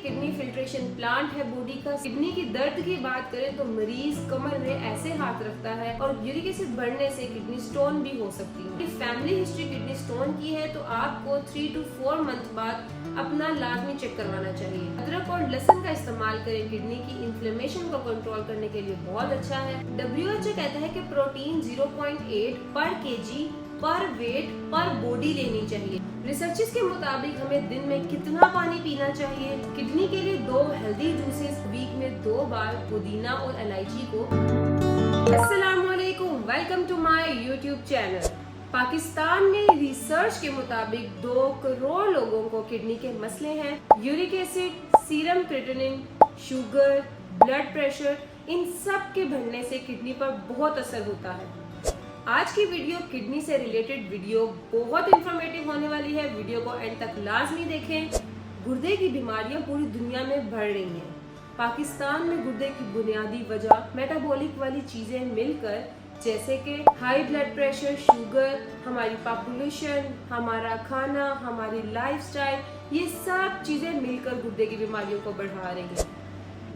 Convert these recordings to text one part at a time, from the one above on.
Kidney filtration plant है body का। Kidney की दर्द की बात करें तो मरीज कमर में ऐसे हाथ रखता है और यूरिक एसिड बढ़ने से किडनी स्टोन भी हो सकती है। फैमिली हिस्ट्री किडनी स्टोन की है तो आपको 3 to 4 मंथ बाद अपना लाजमी चेक करवाना चाहिए। अदरक और लहसुन का इस्तेमाल करें, किडनी की इन्फ्लेमेशन को कंट्रोल करने के लिए बहुत अच्छा है। WHO कहता है कि प्रोटीन 0.8 पर केजी पर वेट पर बॉडी लेनी चाहिए। रिसर्चेस के मुताबिक हमें दिन में कितना पानी पीना चाहिए? किडनी के लिए 2 हेल्दी जूसेस वीक में 2 बार पुदीना और इलायची को। अस्सलामुअलैकुम, welcome to my YouTube channel. Pakistan में रिसर्च के मुताबिक 2 करोड़ लोगों को किडनी के मसले हैं। Uric acid, serum creatinine, sugar, blood pressure, इन सब के बढ़ने से किडनी पर बहुत असर होता है। आज की वीडियो किडनी से रिलेटेड वीडियो बहुत इंफॉर्मेटिव होने वाली है। वीडियो को एंड तक लाजमी देखें। गुर्दे की बीमारियां पूरी दुनिया में बढ़ रही हैं। पाकिस्तान में गुर्दे की बुनियादी वजह मेटाबॉलिक वाली चीजें मिलकर, जैसे कि हाई ब्लड प्रेशर, शुगर, हमारी पॉपुलेशन, हमारा खाना, हमारी लाइफस्टाइल, ये सब चीजें मिलकर गुर्दे की बीमारियों को बढ़ा रही हैं।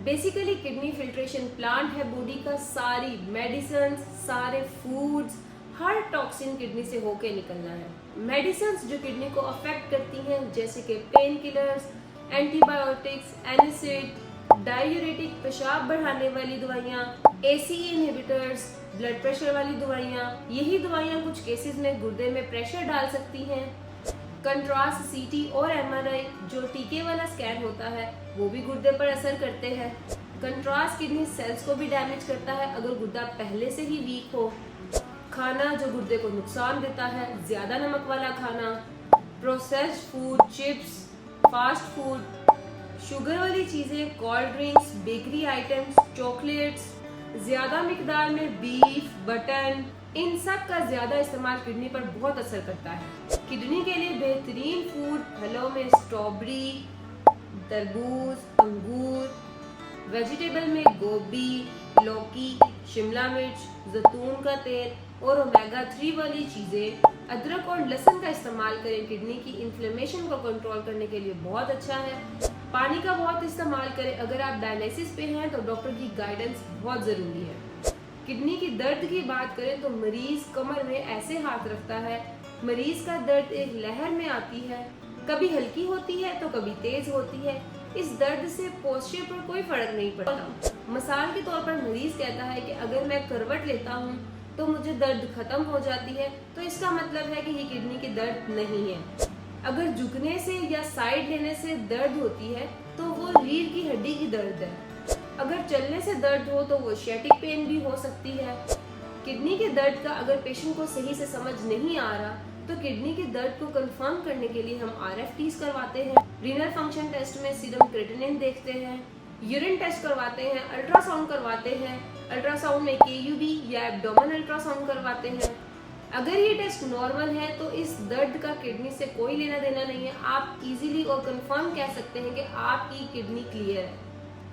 बेसिकली किडनी फिल्ट्रेशन प्लांट है बॉडी का। सारी मेडिसिन, सारे फूड्स, हर टॉक्सिन किडनी से होके निकलना है। मेडिसिन जो किडनी को अफेक्ट करती हैं, जैसे कि पेन किलर्स, एंटीबायोटिक्स, एनिसिड, डायूरेटिक, पेशाब बढ़ाने वाली दवाइयाँ, ACE इनहिबिटर्स, ब्लड प्रेशर वाली दवाइयाँ, यही दवाइयाँ कुछ केसेस में गुर्दे में प्रेशर डाल सकती हैं। कंट्रास्ट CT और MRI जो टीके वाला स्कैन होता है वो भी गुर्दे पर असर करते हैं। कंट्रास्ट किडनी सेल्स को भी डैमेज करता है अगर गुर्दा पहले से ही वीक हो। खाना जो गुर्दे को नुकसान देता है, ज्यादा नमक वाला खाना, processed food, chips, fast food, sugar वाली चीजें, cold drinks, bakery items, chocolates, ज्यादा मिकदार में बीफ, बटन, इन सब का ज्यादा इस्तेमाल किडनी पर बहुत असर करता है। किडनी के लिए बेहतरीन फूड फलों में स्ट्रॉबेरी, तरबूज, अंगूर, वेजिटेबल में गोभी, लौकी, शिमला मिर्च, जैतून का तेल और ओमेगा 3 वाली चीजें। अदरक और लहसुन का इस्तेमाल करें, किडनी की इन्फ्लेमेशन को कंट्रोल करने के लिए बहुत अच्छा है। पानी का बहुत इस्तेमाल करें। अगर आप डायलिसिस पे हैं तो डॉक्टर की गाइडेंस बहुत जरूरी है। किडनी की दर्द की बात करें तो मरीज कमर में ऐसे हाथ रखता है। मरीज का दर्द एक लहर में आती है, कभी हल्की होती है तो कभी तेज होती है। इस दर्द से पोस्चर पर कोई फर्क नहीं पड़ता। मिसाल के तौर पर मरीज कहता है कि अगर मैं करवट लेता हूँ तो मुझे दर्द खत्म हो जाती है, तो इसका मतलब है कि ये किडनी की दर्द नहीं है। अगर झुकने से या साइड लेने से दर्द होती है तो वो रीढ़ की हड्डी की दर्द है। अगर चलने से दर्द हो तो वो शेटिक पेन भी हो सकती है। किडनी के दर्द का अगर पेशेंट को सही से समझ नहीं आ रहा तो किडनी के दर्द को कंफर्म करने के लिए हम RFTs करवाते हैं। रीनल फंक्शन टेस्ट में सीरम क्रिएटिनिन देखते हैं, यूरिन टेस्ट करवाते हैं, अल्ट्रासाउंड करवाते हैं। अल्ट्रासाउंड में KUB या एब्डोमेन अल्ट्रासाउंड करवाते हैं। अगर ये टेस्ट नॉर्मल है तो इस दर्द का किडनी से कोई लेना देना नहीं है। आप इजीली और कंफर्म कह सकते हैं कि आपकी किडनी क्लियर है।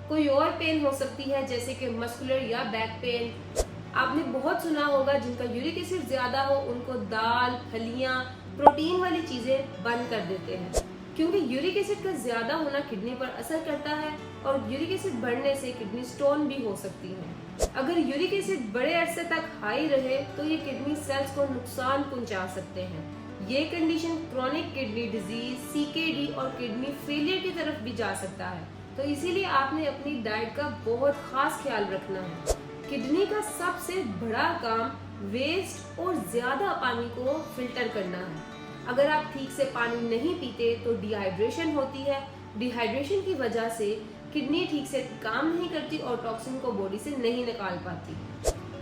कोई और पेन हो सकती है, जैसे कि मस्कुलर या बैक पेन। आपने बहुत सुना होगा जिनका यूरिक एसिड ज्यादा हो उनको दाल, फलियां, प्रोटीन वाली चीजें बंद कर देते हैं, क्योंकि यूरिक एसिड का ज्यादा होना किडनी पर असर करता है और यूरिक एसिड बढ़ने से किडनी स्टोन भी हो सकती है। अगर यूरिक एसिड बड़े अरसे तक हाई रहे तो ये किडनी सेल्स को नुकसान पहुंचा सकते हैं। ये condition chronic kidney disease, CKD और किडनी फेलियर की तरफ भी जा सकता है। तो इसीलिए आपने अपनी डाइट का बहुत खास ख्याल रखना है। किडनी का सबसे बड़ा काम वेस्ट और ज्यादा पानी को फिल्टर करना है। अगर आप ठीक से पानी नहीं पीते तो डिहाइड्रेशन होती है। डिहाइड्रेशन की वजह से किडनी ठीक से काम नहीं करती और टॉक्सिन को बॉडी से नहीं निकाल पाती।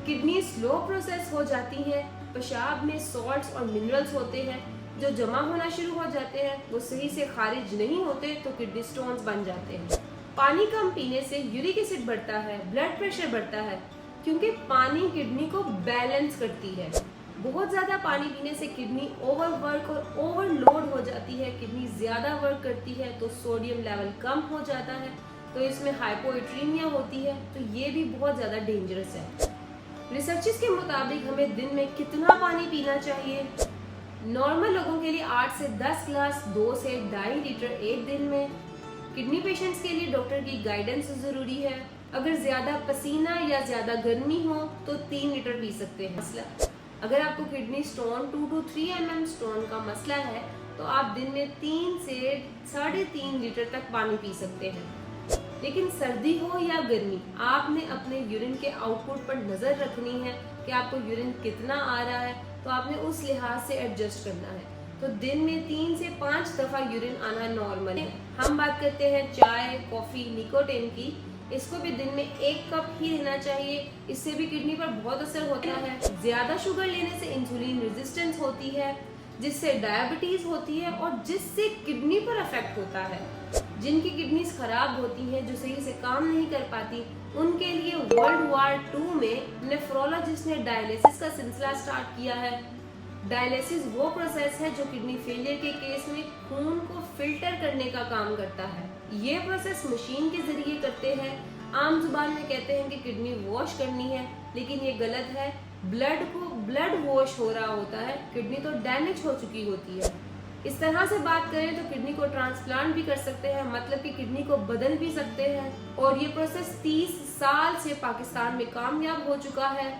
किडनी स्लो प्रोसेस हो जाती है। पेशाब में सॉल्ट्स और मिनरल्स होते हैं जो जमा होना शुरू हो जाते हैं, वो सही से खारिज नहीं होते तो किडनी स्टोन्स बन जाते हैं। पानी कम पीने से यूरिक एसिड बढ़ता है, ब्लड प्रेशर बढ़ता है, क्योंकि पानी किडनी को बैलेंस करती है। बहुत ज्यादा पानी पीने से किडनी ओवरवर्क और ओवरलोड हो जाती है। किडनी ज्यादा वर्क करती है तो सोडियम लेवल कम हो जाता है, तो इसमें हाइपोएट्रीमिया होती है, तो ये भी बहुत ज्यादा डेंजरस है। रिसर्चेस के मुताबिक हमें दिन में कितना पानी पीना चाहिए? नॉर्मल लोगों के लिए 8 से 10 गिलास, 2 से 2.5 लीटर एक दिन में। किडनी पेशेंट्स के लिए डॉक्टर की गाइडेंस जरूरी है। अगर ज्यादा पसीना या ज्यादा गर्मी हो तो 3 लीटर पी सकते हैं। मसला, अगर आपको kidney stone 2 to 3 mm stone का मसला है तो आप दिन में 3 से 3.5 लीटर तक पानी पी सकते हैं। लेकिन सर्दी हो या गर्मी, आपने अपने यूरिन के आउटपुट पर नजर रखनी है कि आपको यूरिन कितना आ रहा है, तो आपने उस लिहाज से एडजस्ट करना है। तो दिन में 3 से 5 दफा यूरिन आना नॉर्मल है। हम बात करते हैं चाय, कॉफी, निकोटीन की, इसको भी दिन में 1 कप ही लेना चाहिए। इससे भी किडनी पर बहुत असर होता है। ज्यादा शुगर लेने से इंसुलिन रेजिस्टेंस होती है, जिससे डायबिटीज होती है और जिससे किडनी पर अफेक्ट होता है। जिनकी किडनीज खराब होती हैं, जो सही से काम नहीं कर पाती, उनके लिए वर्ल्ड वॉर 2 में नेफ्रोलॉजिस्ट ने डायलिसिस का सिलसिला स्टार्ट किया है। डायलिसिस वो प्रोसेस है जो किडनी फेलियर के केस में खून को फिल्टर करने का काम करता है। ये प्रोसेस मशीन के जरिए करते हैं। आम जुबान में कहते हैं कि किडनी वॉश करनी है, लेकिन ये गलत है। ब्लड वॉश हो रहा होता है, किडनी तो डैमेज हो चुकी होती है। इस तरह से बात करें तो किडनी को ट्रांसप्लांट भी कर सकते हैं, मतलब कि किडनी को बदल भी सकते हैं। और ये प्रोसेस 30 साल से पाकिस्तान में कामयाब हो चुका है।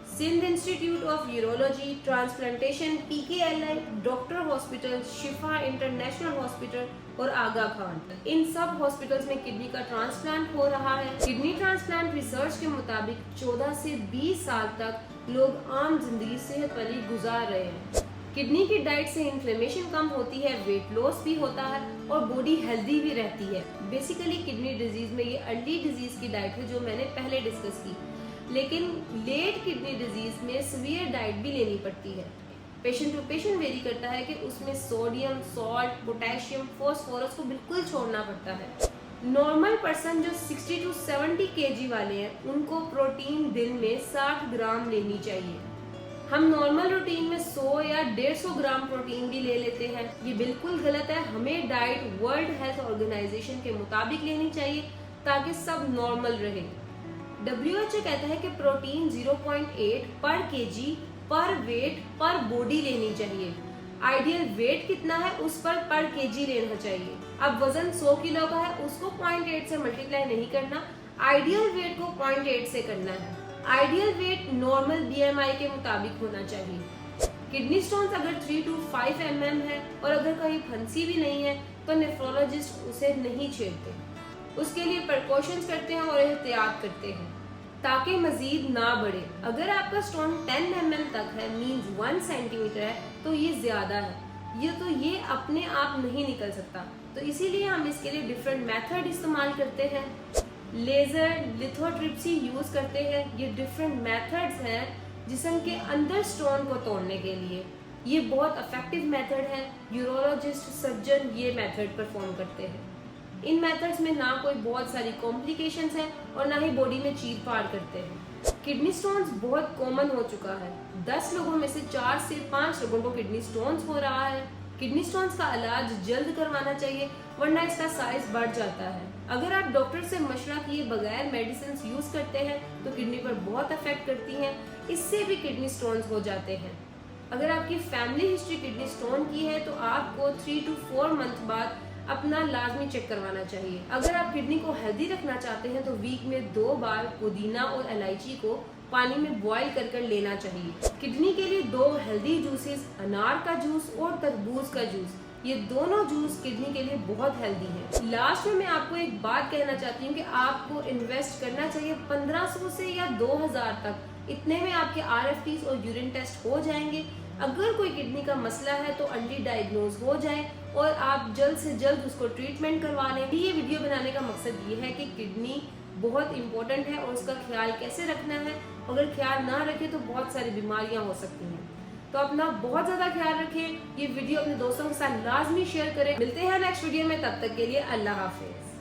Sindh institute of urology, transplantation, PKLI, doctor hospital, Shifa international hospital और आगा खान, इन सब हॉस्पिटल्स में किडनी का ट्रांसप्लांट हो रहा है। किडनी ट्रांसप्लांट रिसर्च के मुताबिक 14 से 20 साल तक लोग आम जिंदगी सेहत वाली गुजार रहे हैं। किडनी की डाइट से इन्फ्लेमेशन कम होती है, वेट लॉस भी होता है और बॉडी हेल्दी भी रहती है। बेसिकली किडनी डिजीज में ये अर्ली डिजीज की डाइट है जो मैंने पहले डिस्कस की, लेकिन लेट किडनी डिजीज में सीवियर डाइट भी लेनी पड़ती है। पेशेंट टू पेशेंट वेरी करता है कि उसमें सोडियम, सॉल्ट, पोटेशियम, फॉस्फोरस को बिल्कुल छोड़ना पड़ता है। नॉर्मल पर्सन जो 60 to 70 kg वाले हैं, उनको प्रोटीन दिन में 60 ग्राम लेनी चाहिए। हम नॉर्मल रूटीन में 100 या 150 ग्राम प्रोटीन भी ले लेते हैं। ये बिल्कुल गलत है। हमें डाइट वर्ल्ड हेल्थ ऑर्गेनाइजेशन के मुताबिक लेनी चाहिए ताकि सब नॉर्मल रहे। WHO कहता है कि प्रोटीन 0.8 पर kg पर वेट पर बॉडी लेनी चाहिए। आइडियल वेट कितना है उस पर kg लेना चाहिए। अब वजन 100 किलो का है, उसको 0.8 से मल्टीप्लाई नहीं करना, आइडियल वेट को 0.8 से करना है। आइडियल वेट नॉर्मल BMI के मुताबिक होना चाहिए। किडनी स्टोन्स अगर 3 to 5 mm है और अगर कहीं फंसी भी नहीं है तो नेफ्रोलॉजिस्ट उसे नहीं छेड़ते, उसके लिए प्रिकॉशंस करते हैं और एहतियात करते हैं ताकि मजीद ना बढ़े। अगर आपका स्टोन 10 mm तक है, मींस 1 सेंटीमीटर है, तो ये ज्यादा है। ये अपने आप नहीं निकल सकता, तो इसीलिए हम इसके लिए डिफरेंट मेथड इस्तेमाल करते हैं। लेजर, लिथोट्रिप्सी यूज करते हैं। ये डिफरेंट मेथड्स हैं जिस्म के अंदर स्टोन को तोड़ने के लिए। ये बहुत इफेक्टिव मेथड है। यूरोलॉजिस्ट, सर्जन ये मेथड परफॉर्म करते हैं। इन मेथड्स में ना कोई बहुत सारी कॉम्प्लिकेशंस है और ना ही बॉडी में चीर फाड़ करते हैं। किडनी स्टोन्स बहुत कॉमन हो चुका है। 10 लोगों में से 4 से 5 लोगों को किडनी स्टोन्स हो रहा है। किडनी स्टोन्स का इलाज जल्द करवाना चाहिए, वरना इसका साइज बढ़ जाता है। अगर आप डॉक्टर से मशवरा किए बगैर मेडिसिन यूज करते हैं तो किडनी पर बहुत अफेक्ट करती हैं, इससे भी किडनी स्टोन्स हो जाते हैं। अगर आपकी फैमिली हिस्ट्री किडनी स्टोन की है तो आपको 3 to 4 मंथ बाद अपना लाजमी चेक करवाना चाहिए। अगर आप किडनी को हेल्दी रखना चाहते हैं तो वीक में 2 बार पुदीना और इलायची को पानी में बॉईल कर लेना चाहिए। किडनी के लिए 2 हेल्दी जूसेस, अनार का जूस और तरबूज का जूस, ये दोनों जूस किडनी के लिए बहुत हेल्दी है। लास्ट में मैं आपको एक बात कहना चाहती हूँ कि आपको इन्वेस्ट करना चाहिए 1500 से या 2000 तक। इतने में आपके RFTs और यूरिन टेस्ट हो जाएंगे। अगर कोई किडनी का मसला है तो अर्ली डायग्नोज हो जाए और आप जल्द से जल्द उसको ट्रीटमेंट करवा लें। ये वीडियो बनाने का मकसद ये है कि किडनी बहुत इंपॉर्टेंट है और उसका ख्याल कैसे रखना है। अगर ख्याल ना रखें तो बहुत सारी बीमारियां हो सकती हैं। तो अपना बहुत ज्यादा ख्याल रखें। ये वीडियो अपने दोस्तों के साथ लाजमी शेयर करें। मिलते हैं नेक्स्ट वीडियो में, तब तक के लिए अल्लाह हाफिज।